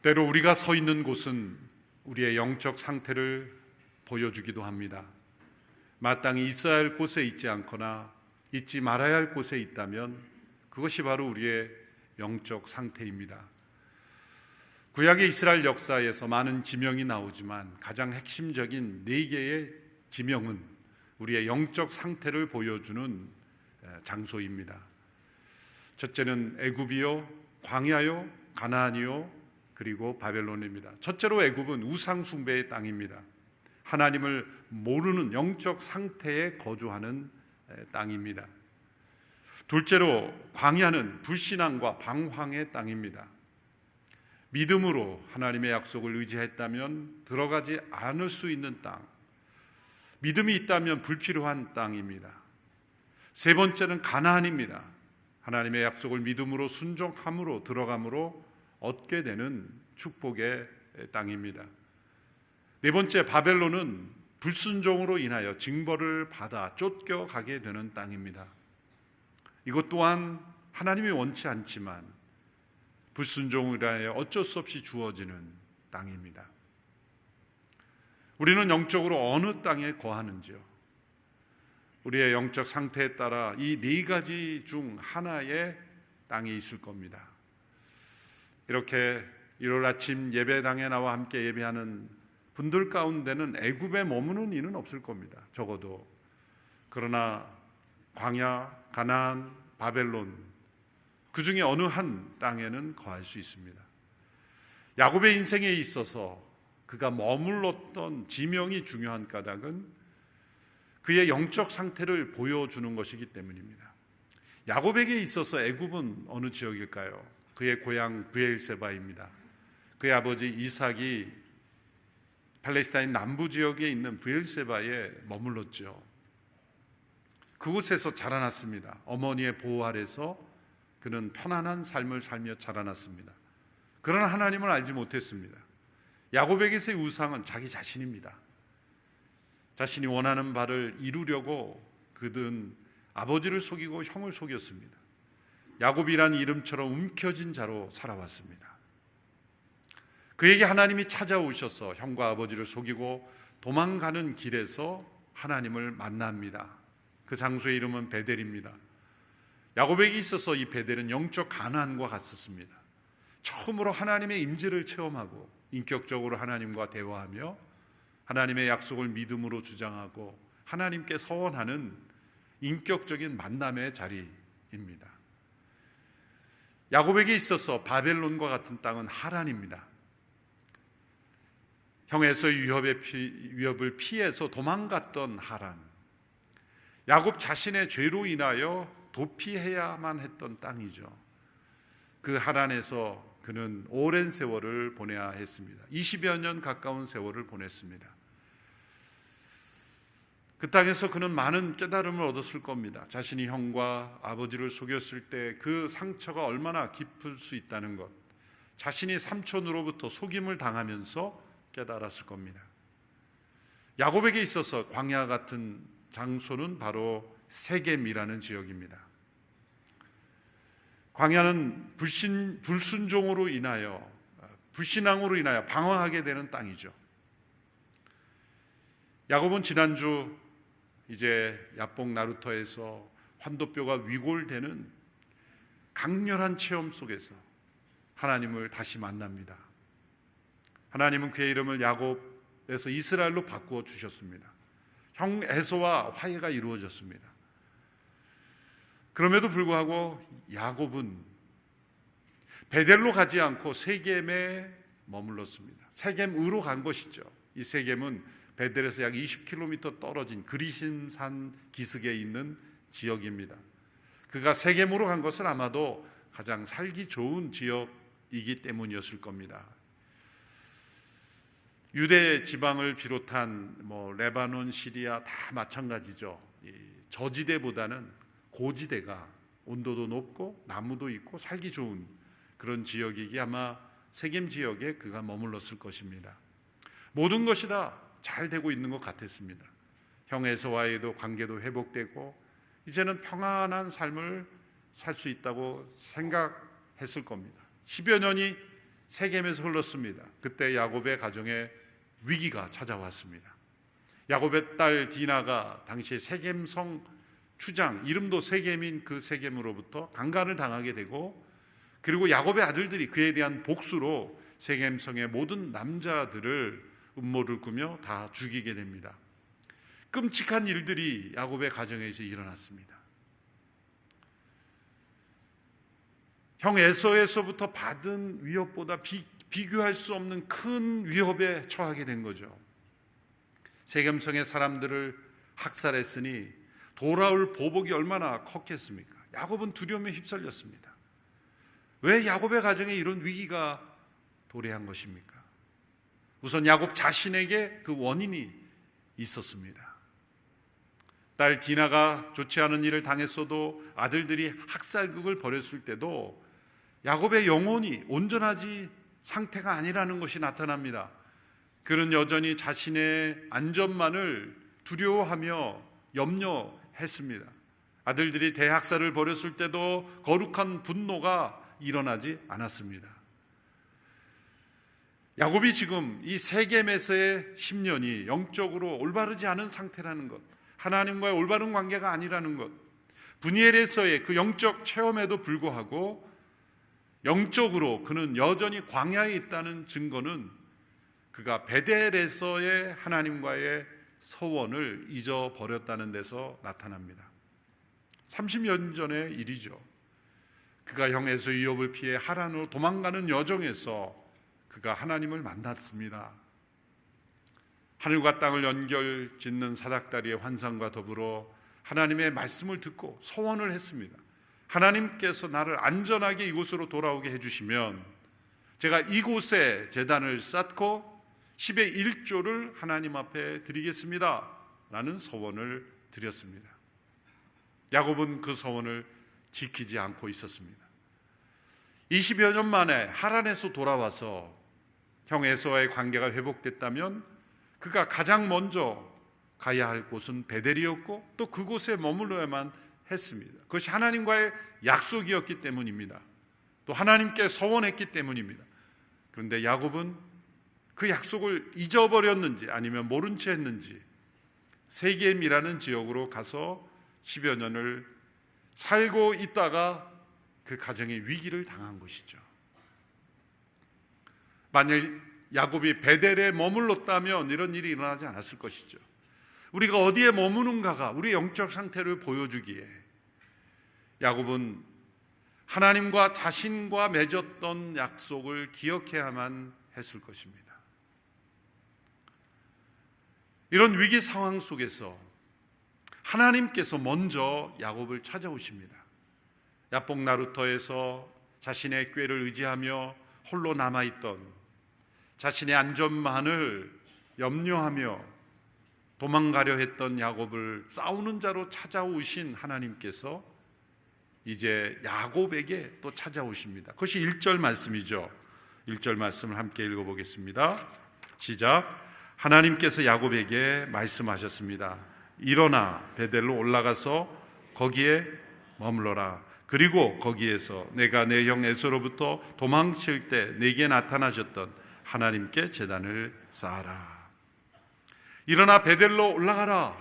때로 우리가 서 있는 곳은 우리의 영적 상태를 보여주기도 합니다. 마땅히 있어야 할 곳에 있지 않거나 있지 말아야 할 곳에 있다면 그것이 바로 우리의 영적 상태입니다. 구약의 이스라엘 역사에서 많은 지명이 나오지만 가장 핵심적인 4개의 지명은 우리의 영적 상태를 보여주는 장소입니다. 첫째는 애굽이요, 광야요, 가나안이요, 그리고 바벨론입니다. 첫째로 애굽은 우상 숭배의 땅입니다. 하나님을 모르는 영적 상태에 거주하는 땅입니다. 둘째로 광야는 불신앙과 방황의 땅입니다. 믿음으로 하나님의 약속을 의지했다면 들어가지 않을 수 있는 땅, 믿음이 있다면 불필요한 땅입니다. 세 번째는 가나안입니다. 하나님의 약속을 믿음으로 순종함으로 들어감으로 얻게 되는 축복의 땅입니다. 네 번째, 바벨론은 불순종으로 인하여 징벌을 받아 쫓겨가게 되는 땅입니다. 이것 또한 하나님이 원치 않지만 불순종으로 인하여 어쩔 수 없이 주어지는 땅입니다. 우리는 영적으로 어느 땅에 거하는지요? 우리의 영적 상태에 따라 이 4가지 중 하나의 땅에 있을 겁니다. 이렇게 일요일 아침 예배당에 나와 함께 예배하는 분들 가운데는 애굽에 머무는 이는 없을 겁니다. 적어도. 그러나 광야, 가나안, 바벨론 그 중에 어느 한 땅에는 거할 수 있습니다. 야곱의 인생에 있어서 그가 머물렀던 지명이 중요한 까닭은 그의 영적 상태를 보여주는 것이기 때문입니다. 야곱에게 있어서 애굽은 어느 지역일까요? 그의 고향 브엘세바입니다. 그의 아버지 이삭이 팔레스타인 남부 지역에 있는 브엘세바에 머물렀죠. 그곳에서 자라났습니다. 어머니의 보호 아래서 그는 편안한 삶을 살며 자라났습니다. 그러나 하나님을 알지 못했습니다. 야곱에게서의 우상은 자기 자신입니다. 자신이 원하는 바를 이루려고 그는 아버지를 속이고 형을 속였습니다. 야곱이란 이름처럼 움켜진 자로 살아왔습니다. 그에게 하나님이 찾아오셔서 형과 아버지를 속이고 도망가는 길에서 하나님을 만납니다. 그 장소의 이름은 베델입니다. 야곱에게 있어서 이 베델은 영적 가나안과 같았습니다. 처음으로 하나님의 임재를 체험하고 인격적으로 하나님과 대화하며 하나님의 약속을 믿음으로 주장하고 하나님께 서원하는 인격적인 만남의 자리입니다. 야곱에게 있어서 바벨론과 같은 땅은 하란입니다. 형에서의 위협을 피해서 도망갔던 하란, 야곱 자신의 죄로 인하여 도피해야만 했던 땅이죠. 그 하란에서 그는 오랜 세월을 보내야 했습니다. 20여 년 가까운 세월을 보냈습니다. 그 땅에서 그는 많은 깨달음을 얻었을 겁니다. 자신이 형과 아버지를 속였을 때 그 상처가 얼마나 깊을 수 있다는 것, 자신이 삼촌으로부터 속임을 당하면서 깨달았을 겁니다. 야곱에게 있어서 광야 같은 장소는 바로 세겜이라는 지역입니다. 광야는 불순종으로 인하여, 불신앙으로 인하여 방황하게 되는 땅이죠. 야곱은 지난주 이제 야복 나루터에서 환도뼈가 위골되는 강렬한 체험 속에서 하나님을 다시 만납니다. 하나님은 그의 이름을 야곱에서 이스라엘로 바꾸어 주셨습니다. 형 에서와 화해가 이루어졌습니다. 그럼에도 불구하고 야곱은 베델로 가지 않고 세겜에 머물렀습니다. 세겜으로 간 것이죠. 이 세겜은 베델에서 약 20km 떨어진 그리신산 기슭에 있는 지역입니다. 그가 세겜으로 간 것은 아마도 가장 살기 좋은 지역이기 때문이었을 겁니다. 유대 지방을 비롯한 레바논, 시리아 다 마찬가지죠. 저지대보다는 고지대가 온도도 높고 나무도 있고 살기 좋은 그런 지역이기에 아마 세겜 지역에 그가 머물렀을 것입니다. 모든 것이 다 잘 되고 있는 것 같았습니다. 형 에서와의도 관계도 회복되고 이제는 평안한 삶을 살 수 있다고 생각했을 겁니다. 10여 년이 세겜에서 흘렀습니다. 그때 야곱의 가정에 위기가 찾아왔습니다. 야곱의 딸 디나가 당시에 세겜성 추장, 이름도 세겜인 그 세겜으로부터 강간을 당하게 되고, 그리고 야곱의 아들들이 그에 대한 복수로 세겜성의 모든 남자들을 음모를 꾸며 다 죽이게 됩니다. 끔찍한 일들이 야곱의 가정에서 일어났습니다. 형 에서에서부터 받은 위협보다 비교할 수 없는 큰 위협에 처하게 된 거죠. 세겜성의 사람들을 학살했으니 돌아올 보복이 얼마나 컸겠습니까? 야곱은 두려움에 휩쓸렸습니다. 왜 야곱의 가정에 이런 위기가 도래한 것입니까? 우선 야곱 자신에게 그 원인이 있었습니다. 딸 디나가 좋지 않은 일을 당했어도, 아들들이 학살극을 벌였을 때도 야곱의 영혼이 온전하지 상태가 아니라는 것이 나타납니다. 그는 여전히 자신의 안전만을 두려워하며 염려했습니다. 아들들이 대학살을 벌였을 때도 거룩한 분노가 일어나지 않았습니다. 야곱이 지금 이 세겜에서의 10년이 영적으로 올바르지 않은 상태라는 것, 하나님과의 올바른 관계가 아니라는 것, 브니엘에서의 그 영적 체험에도 불구하고 영적으로 그는 여전히 광야에 있다는 증거는 그가 베델에서의 하나님과의 서원을 잊어버렸다는 데서 나타납니다. 30년 전의 일이죠. 그가 형 에서 위협을 피해 하란으로 도망가는 여정에서 그가 하나님을 만났습니다. 하늘과 땅을 연결 짓는 사닥다리의 환상과 더불어 하나님의 말씀을 듣고 서원을 했습니다. 하나님께서 나를 안전하게 이곳으로 돌아오게 해주시면 제가 이곳에 제단을 쌓고 10의 1조를 하나님 앞에 드리겠습니다 라는 서원을 드렸습니다. 야곱은 그 서원을 지키지 않고 있었습니다. 20여 년 만에 하란에서 돌아와서 형 에서와의 관계가 회복됐다면 그가 가장 먼저 가야 할 곳은 베델이었고 또 그곳에 머물러야만 했습니다. 그것이 하나님과의 약속이었기 때문입니다. 또 하나님께 서원했기 때문입니다. 그런데 야곱은 그 약속을 잊어버렸는지 아니면 모른 채 했는지 세겜이라는 지역으로 가서 10여 년을 살고 있다가 그 가정의 위기를 당한 것이죠. 만일 야곱이 베델에 머물렀다면 이런 일이 일어나지 않았을 것이죠. 우리가 어디에 머무는가가 우리의 영적 상태를 보여주기에 야곱은 하나님과 자신과 맺었던 약속을 기억해야만 했을 것입니다. 이런 위기 상황 속에서 하나님께서 먼저 야곱을 찾아오십니다. 야복 나루터에서 자신의 꾀를 의지하며 홀로 남아있던, 자신의 안전만을 염려하며 도망가려 했던 야곱을 싸우는 자로 찾아오신 하나님께서 이제 야곱에게 또 찾아오십니다. 그것이 1절 말씀이죠. 1절 말씀을 함께 읽어보겠습니다. 시작. 하나님께서 야곱에게 말씀하셨습니다. 일어나 베델로 올라가서 거기에 머물러라. 그리고 거기에서 내가 내 형 에서로부터 도망칠 때 내게 나타나셨던 하나님께 제단을 쌓아라. 일어나 베델로 올라가라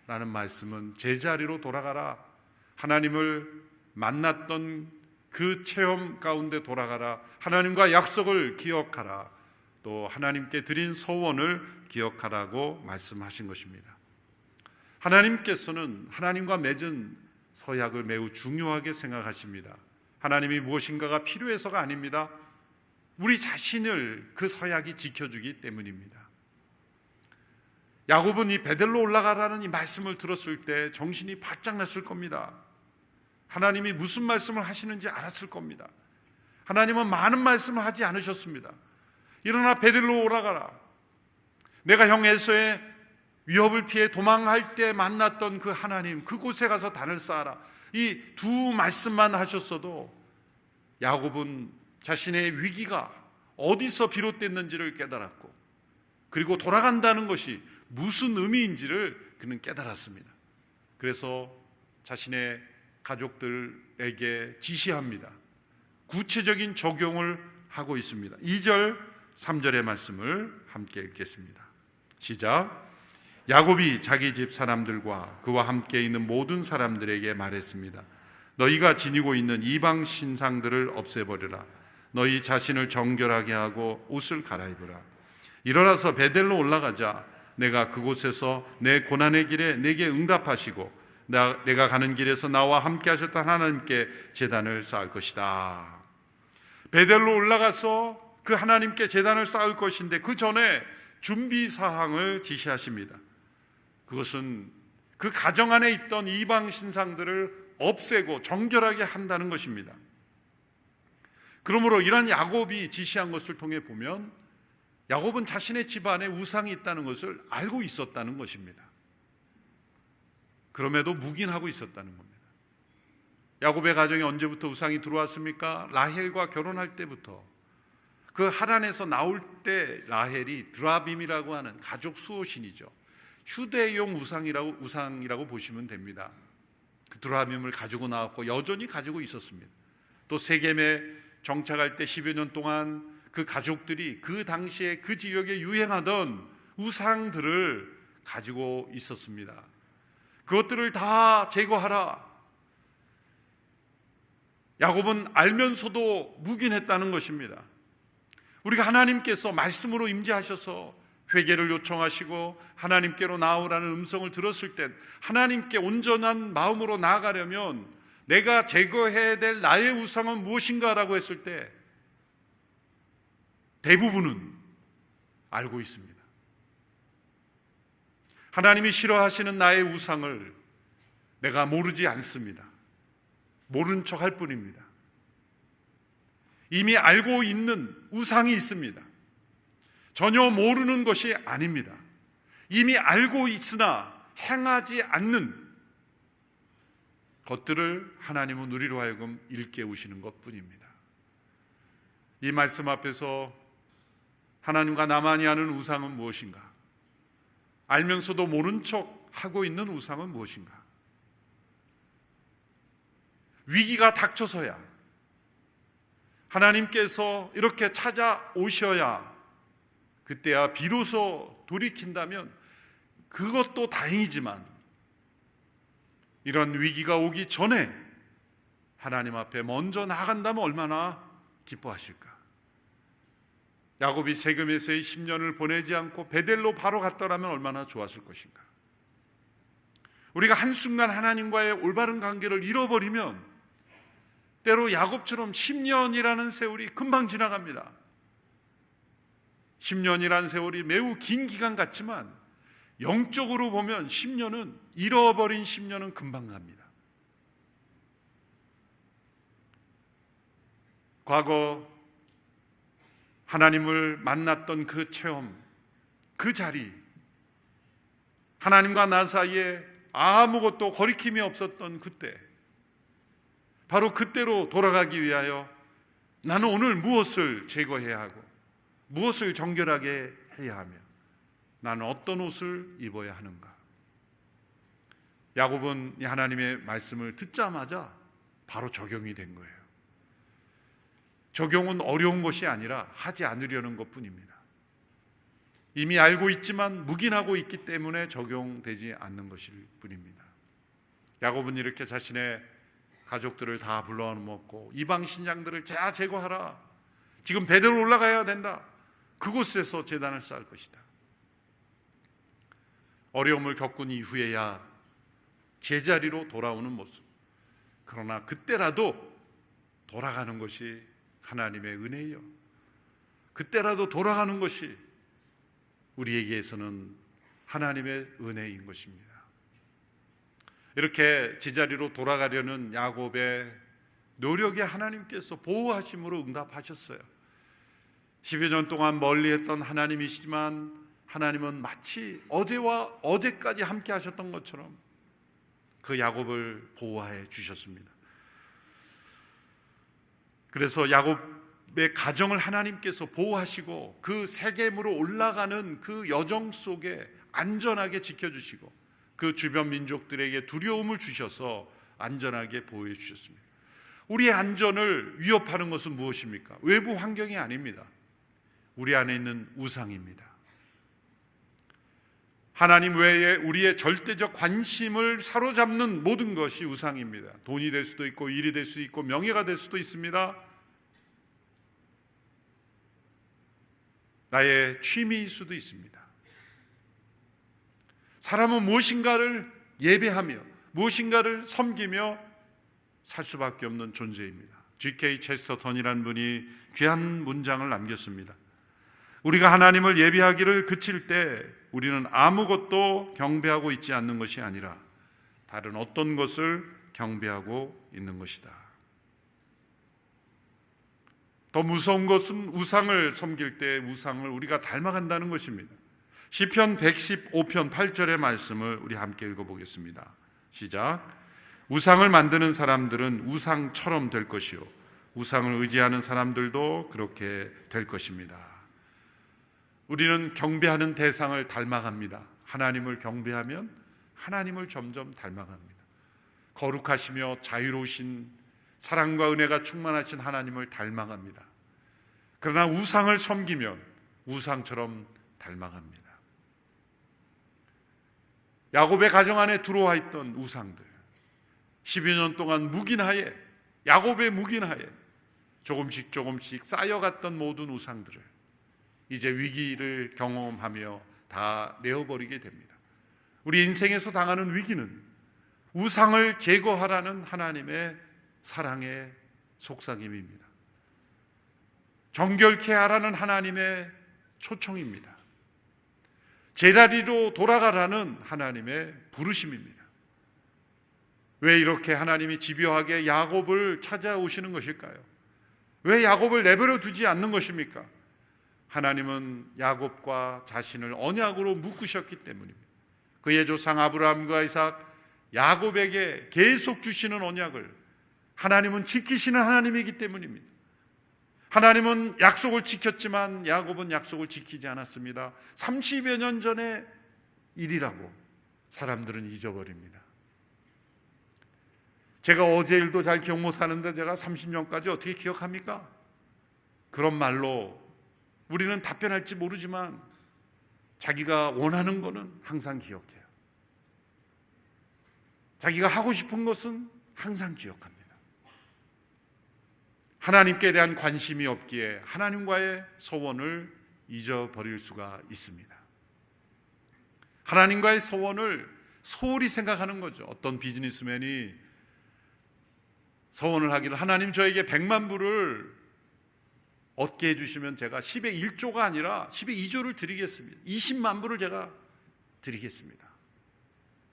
라는 말씀은 제자리로 돌아가라, 하나님을 만났던 그 체험 가운데 돌아가라, 하나님과 약속을 기억하라, 또 하나님께 드린 소원을 기억하라고 말씀하신 것입니다. 하나님께서는 하나님과 맺은 서약을 매우 중요하게 생각하십니다. 하나님이 무엇인가가 필요해서가 아닙니다. 우리 자신을 그 서약이 지켜주기 때문입니다. 야곱은 이 베델로 올라가라는 이 말씀을 들었을 때 정신이 바짝 났을 겁니다. 하나님이 무슨 말씀을 하시는지 알았을 겁니다. 하나님은 많은 말씀을 하지 않으셨습니다. 일어나 베델로 올라가라. 내가 형 에서의 위협을 피해 도망할 때 만났던 그 하나님, 그곳에 가서 단을 쌓아라. 이 두 말씀만 하셨어도 야곱은 자신의 위기가 어디서 비롯됐는지를 깨달았고, 그리고 돌아간다는 것이 무슨 의미인지를 그는 깨달았습니다. 그래서 자신의 가족들에게 지시합니다. 구체적인 적용을 하고 있습니다. 2절, 3절의 말씀을 함께 읽겠습니다. 시작. 야곱이 자기 집 사람들과 그와 함께 있는 모든 사람들에게 말했습니다. 너희가 지니고 있는 이방 신상들을 없애버리라. 너희 자신을 정결하게 하고 옷을 갈아입으라. 일어나서 베델로 올라가자. 내가 그곳에서 내 고난의 길에 내게 응답하시고 내가 가는 길에서 나와 함께 하셨던 하나님께 제단을 쌓을 것이다. 베델로 올라가서 그 하나님께 제단을 쌓을 것인데 그 전에 준비 사항을 지시하십니다. 그것은 그 가정 안에 있던 이방 신상들을 없애고 정결하게 한다는 것입니다. 그러므로 이런 야곱이 지시한 것을 통해 보면 야곱은 자신의 집안에 우상이 있다는 것을 알고 있었다는 것입니다. 그럼에도 묵인하고 있었다는 겁니다. 야곱의 가정에 언제부터 우상이 들어왔습니까? 라헬과 결혼할 때부터. 그 하란에서 나올 때 라헬이 드라빔이라고 하는 가족 수호신이죠. 휴대용 우상이라고 보시면 됩니다. 그 드라빔을 가지고 나왔고 여전히 가지고 있었습니다. 또 세겜에 정착할 때 10여 년 동안 그 가족들이 그 당시에 그 지역에 유행하던 우상들을 가지고 있었습니다. 그것들을 다 제거하라. 야곱은 알면서도 묵인했다는 것입니다. 우리가 하나님께서 말씀으로 임재하셔서 회개를 요청하시고 하나님께로 나오라는 음성을 들었을 때 하나님께 온전한 마음으로 나아가려면 내가 제거해야 될 나의 우상은 무엇인가 라고 했을 때 대부분은 알고 있습니다. 하나님이 싫어하시는 나의 우상을 내가 모르지 않습니다. 모른 척 할 뿐입니다. 이미 알고 있는 우상이 있습니다. 전혀 모르는 것이 아닙니다. 이미 알고 있으나 행하지 않는 것들을 하나님은 우리로 하여금 일깨우시는 것뿐입니다. 이 말씀 앞에서 하나님과 나만이 아는 우상은 무엇인가? 알면서도 모른 척 하고 있는 우상은 무엇인가? 위기가 닥쳐서야 하나님께서 이렇게 찾아오셔야 그때야 비로소 돌이킨다면 그것도 다행이지만 이런 위기가 오기 전에 하나님 앞에 먼저 나간다면 얼마나 기뻐하실까? 야곱이 세겜에서의 10년을 보내지 않고 베델로 바로 갔더라면 얼마나 좋았을 것인가? 우리가 한순간 하나님과의 올바른 관계를 잃어버리면 때로 야곱처럼 10년이라는 세월이 금방 지나갑니다. 10년이라는 세월이 매우 긴 기간 같지만 영적으로 보면 10년은 잃어버린 10년은 금방 갑니다. 과거 하나님을 만났던 그 체험, 그 자리, 하나님과 나 사이에 아무것도 거리낌이 없었던 그때, 바로 그때로 돌아가기 위하여 나는 오늘 무엇을 제거해야 하고 무엇을 정결하게 해야 하며 나는 어떤 옷을 입어야 하는가? 야곱은 이 하나님의 말씀을 듣자마자 바로 적용이 된 거예요. 적용은 어려운 것이 아니라 하지 않으려는 것뿐입니다. 이미 알고 있지만 묵인하고 있기 때문에 적용되지 않는 것일 뿐입니다. 야곱은 이렇게 자신의 가족들을 다 불러모았고 이방 신장들을 다 제거하라. 지금 베델로 올라가야 된다. 그곳에서 제단을 쌓을 것이다. 어려움을 겪은 이후에야 제자리로 돌아오는 모습. 그러나 그때라도 돌아가는 것이 하나님의 은혜예요. 그때라도 돌아가는 것이 우리에게서는 하나님의 은혜인 것입니다. 이렇게 제자리로 돌아가려는 야곱의 노력에 하나님께서 보호하심으로 응답하셨어요. 10여 년 동안 멀리했던 하나님이시지만 하나님은 마치 어제와 어제까지 함께 하셨던 것처럼 그 야곱을 보호해 주셨습니다. 그래서 야곱의 가정을 하나님께서 보호하시고 그 세겜으로 올라가는 그 여정 속에 안전하게 지켜주시고 그 주변 민족들에게 두려움을 주셔서 안전하게 보호해 주셨습니다. 우리의 안전을 위협하는 것은 무엇입니까? 외부 환경이 아닙니다. 우리 안에 있는 우상입니다. 하나님 외에 우리의 절대적 관심을 사로잡는 모든 것이 우상입니다. 돈이 될 수도 있고, 일이 될 수도 있고, 명예가 될 수도 있습니다. 나의 취미일 수도 있습니다. 사람은 무엇인가를 예배하며 무엇인가를 섬기며 살 수밖에 없는 존재입니다. G.K. 체스터턴이라는 분이 귀한 문장을 남겼습니다. 우리가 하나님을 예배하기를 그칠 때 우리는 아무것도 경배하고 있지 않는 것이 아니라 다른 어떤 것을 경배하고 있는 것이다. 더 무서운 것은 우상을 섬길 때 우상을 우리가 닮아간다는 것입니다. 시편 115편 8절의 말씀을 우리 함께 읽어보겠습니다. 시작. 우상을 만드는 사람들은 우상처럼 될 것이요 우상을 의지하는 사람들도 그렇게 될 것입니다. 우리는 경배하는 대상을 닮아갑니다. 하나님을 경배하면 하나님을 점점 닮아갑니다. 거룩하시며 자유로우신 사랑과 은혜가 충만하신 하나님을 닮아갑니다. 그러나 우상을 섬기면 우상처럼 닮아갑니다. 야곱의 가정 안에 들어와 있던 우상들, 10여 년 동안 묵인하에, 야곱의 묵인하에 조금씩 쌓여갔던 모든 우상들을 이제 위기를 경험하며 다 내어버리게 됩니다. 우리 인생에서 당하는 위기는 우상을 제거하라는 하나님의 사랑의 속삭임입니다. 정결케 하라는 하나님의 초청입니다. 제자리로 돌아가라는 하나님의 부르심입니다. 왜 이렇게 하나님이 집요하게 야곱을 찾아오시는 것일까요? 왜 야곱을 내버려 두지 않는 것입니까? 하나님은 야곱과 자신을 언약으로 묶으셨기 때문입니다. 그의 조상 아브라함과 이삭, 야곱에게 계속 주시는 언약을 하나님은 지키시는 하나님이기 때문입니다. 하나님은 약속을 지켰지만 야곱은 약속을 지키지 않았습니다. 30여 년 전의 일이라고 사람들은 잊어버립니다. 제가 어제 일도 잘 기억 못하는데 제가 30년까지 어떻게 기억합니까? 그런 말로 우리는 답변할지 모르지만 자기가 원하는 거는 항상 기억해요. 자기가 하고 싶은 것은 항상 기억합니다. 하나님께 대한 관심이 없기에 하나님과의 소원을 잊어버릴 수가 있습니다. 하나님과의 소원을 소홀히 생각하는 거죠. 어떤 비즈니스맨이 소원을 하기를 하나님 저에게 100만 불을 얻게 해주시면 제가 10의 1조가 아니라 10의 2조를 드리겠습니다. 20만 불을 제가 드리겠습니다.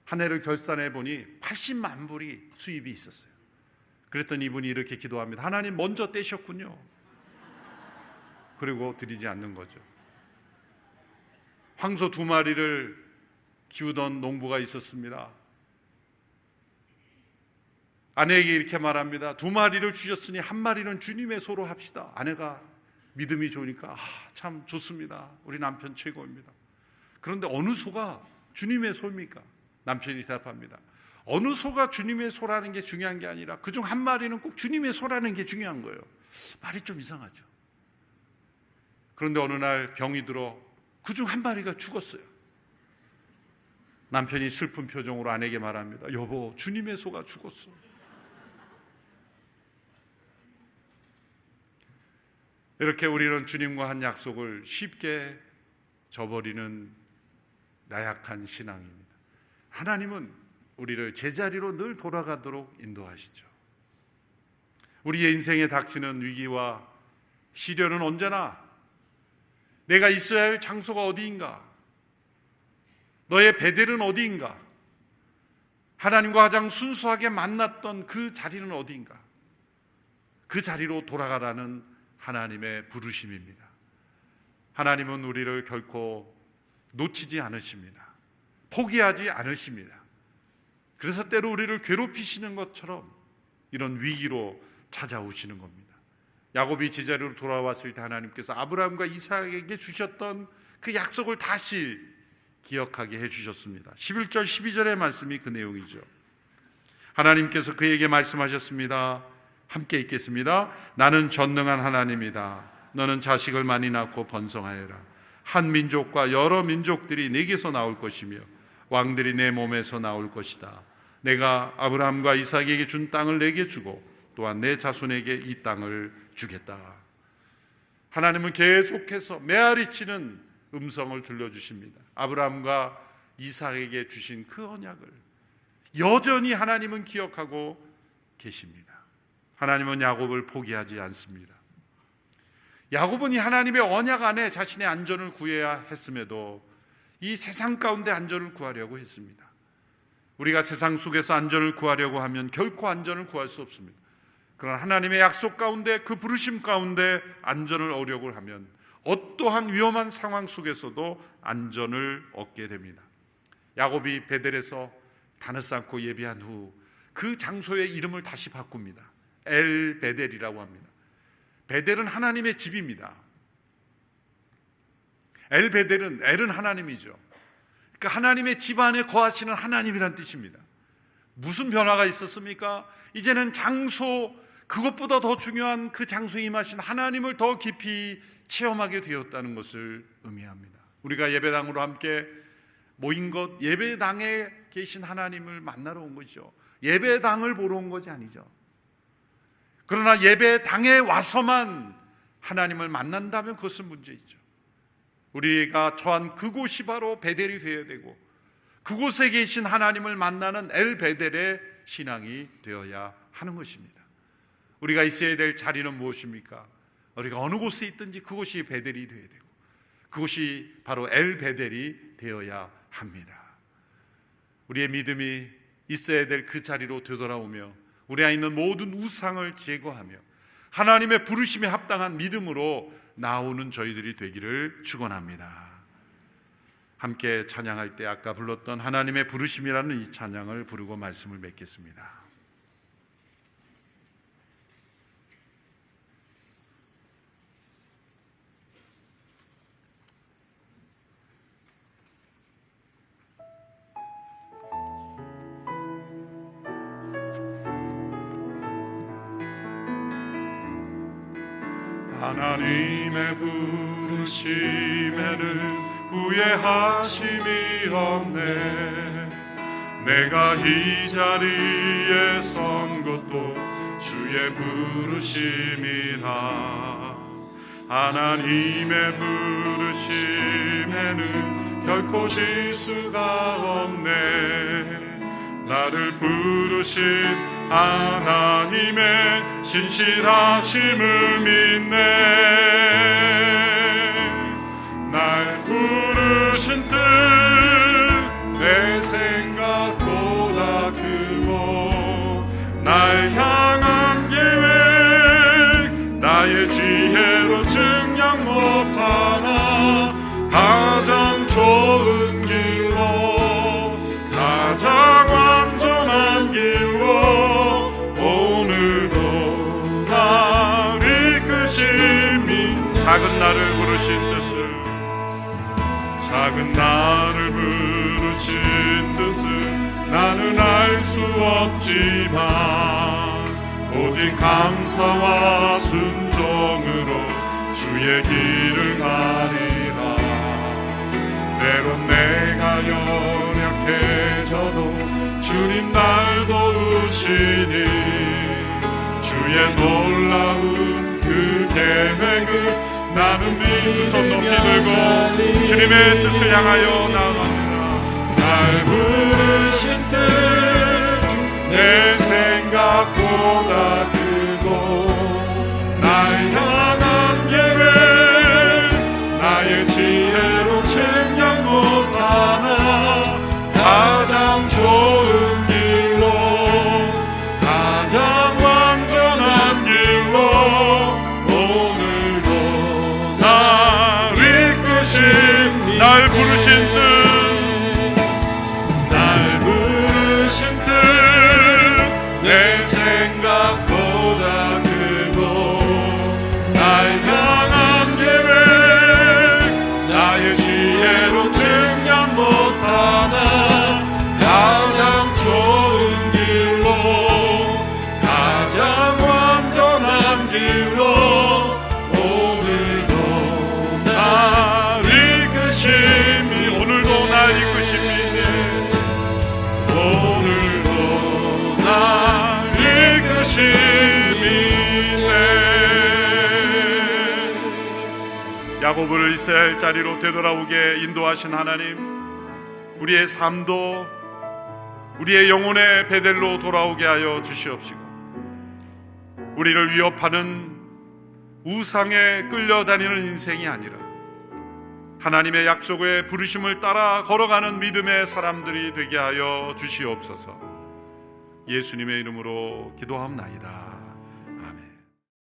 한 해를 결산해 보니 80만 불이 수입이 있었어요. 그랬더니 이분이 이렇게 기도합니다. 하나님 먼저 떼셨군요. 그리고 드리지 않는 거죠. 황소 2마리를 키우던 농부가 있었습니다. 아내에게 이렇게 말합니다. 2마리를 주셨으니 1마리는 주님의 소로 합시다. 아내가 믿음이 좋으니까 참 좋습니다. 우리 남편 최고입니다. 그런데 어느 소가 주님의 소입니까? 남편이 대답합니다. 어느 소가 주님의 소라는 게 중요한 게 아니라 그중 1마리는 꼭 주님의 소라는 게 중요한 거예요. 말이 좀 이상하죠. 그런데 어느 날 병이 들어 그중 1마리가 죽었어요. 남편이 슬픈 표정으로 아내에게 말합니다. 여보, 주님의 소가 죽었어. 이렇게 우리는 주님과 한 약속을 쉽게 저버리는 나약한 신앙입니다. 하나님은 우리를 제자리로 늘 돌아가도록 인도하시죠. 우리의 인생에 닥치는 위기와 시련은 언제나 내가 있어야 할 장소가 어디인가? 너의 베델은 어디인가? 하나님과 가장 순수하게 만났던 그 자리는 어디인가? 그 자리로 돌아가라는 하나님의 부르심입니다. 하나님은 우리를 결코 놓치지 않으십니다. 포기하지 않으십니다. 그래서 때로 우리를 괴롭히시는 것처럼 이런 위기로 찾아오시는 겁니다. 야곱이 제자리로 돌아왔을 때 하나님께서 아브라함과 이삭에게 주셨던 그 약속을 다시 기억하게 해주셨습니다. 11절 12절의 말씀이 그 내용이죠. 하나님께서 그에게 말씀하셨습니다. 함께 읽겠습니다. 나는 전능한 하나님이다. 너는 자식을 많이 낳고 번성하여라. 한 민족과 여러 민족들이 내게서 나올 것이며 왕들이 내 몸에서 나올 것이다. 내가 아브라함과 이삭에게 준 땅을 내게 주고 또한 내 자손에게 이 땅을 주겠다. 하나님은 계속해서 메아리치는 음성을 들려주십니다. 아브라함과 이삭에게 주신 그 언약을 여전히 하나님은 기억하고 계십니다. 하나님은 야곱을 포기하지 않습니다. 야곱은 이 하나님의 언약 안에 자신의 안전을 구해야 했음에도 이 세상 가운데 안전을 구하려고 했습니다. 우리가 세상 속에서 안전을 구하려고 하면 결코 안전을 구할 수 없습니다. 그러나 하나님의 약속 가운데, 그 부르심 가운데 안전을 얻으려고 하면 어떠한 위험한 상황 속에서도 안전을 얻게 됩니다. 야곱이 베델에서 단을 쌓고 예비한 후 그 장소의 이름을 다시 바꿉니다. 엘 베델이라고 합니다. 베델은 하나님의 집입니다. 엘 베델은, 엘은 하나님이죠. 그러니까 하나님의 집 안에 거하시는 하나님이란 뜻입니다. 무슨 변화가 있었습니까? 이제는 장소, 그것보다 더 중요한 그 장소에 임하신 하나님을 더 깊이 체험하게 되었다는 것을 의미합니다. 우리가 예배당으로 함께 모인 것, 예배당에 계신 하나님을 만나러 온 거죠. 예배당을 보러 온 것이 아니죠. 그러나 예배당에 와서만 하나님을 만난다면 그것은 문제이죠. 우리가 처한 그곳이 바로 베델이 되어야 되고, 그곳에 계신 하나님을 만나는 엘 베델의 신앙이 되어야 하는 것입니다. 우리가 있어야 될 자리는 무엇입니까? 우리가 어느 곳에 있든지 그곳이 베델이 되어야 되고, 그곳이 바로 엘 베델이 되어야 합니다. 우리의 믿음이 있어야 될 그 자리로 되돌아오며 우리 안에 있는 모든 우상을 제거하며 하나님의 부르심에 합당한 믿음으로 나오는 저희들이 되기를 축원합니다. 함께 찬양할 때 아까 불렀던 하나님의 부르심이라는 이 찬양을 부르고 말씀을 맺겠습니다. 하나님의 부르심에는 후회하심이 없네. 내가 이 자리에 선 것도 주의 부르심이라. 하나님의 부르심에는 결코 실수가 없네. 나를 부르신 하나님의 신실하심을 믿네. 날 부르신 뜻 내 생각보다 크고, 날 향한 계획 나의 지혜로 증량 못하나, 가장 좋은 길로, 가장 완전한 길로 오늘도 날 이끄시니. 작은 나를 부르신 뜻을, 작은 나를 부르신 뜻을 나는 알 수 없지만, 오직 감사와 순종으로 주의 길을 가리라. 때론 내가 연약해져도 주님 날 도우시니, 주의 놀라운 그 계획을 나는 두 손 높이 믿으며 들고 주님의 뜻을 향하여 나아갑니다. 날 부르신 뜻 내 생각보다 크고, 날 향한 계획 나의 지혜로 측량 못하나, 가장 좋은 길로, 가장 완전한 길로 오늘도 날 이끄신. 날 부르신 뜻, 날 부르신 뜻 내 생각보다 크고, 날 향한 계획 나의 지혜로 측량 못하나, 가장 좋은 길로, 가장 야곱을 이스라엘 자리로 되돌아오게 인도하신 하나님, 우리의 삶도 우리의 영혼의 베델로 돌아오게 하여 주시옵시고, 우리를 위협하는 우상에 끌려다니는 인생이 아니라 하나님의 약속의 부르심을 따라 걸어가는 믿음의 사람들이 되게 하여 주시옵소서. 예수님의 이름으로 기도하옵나이다.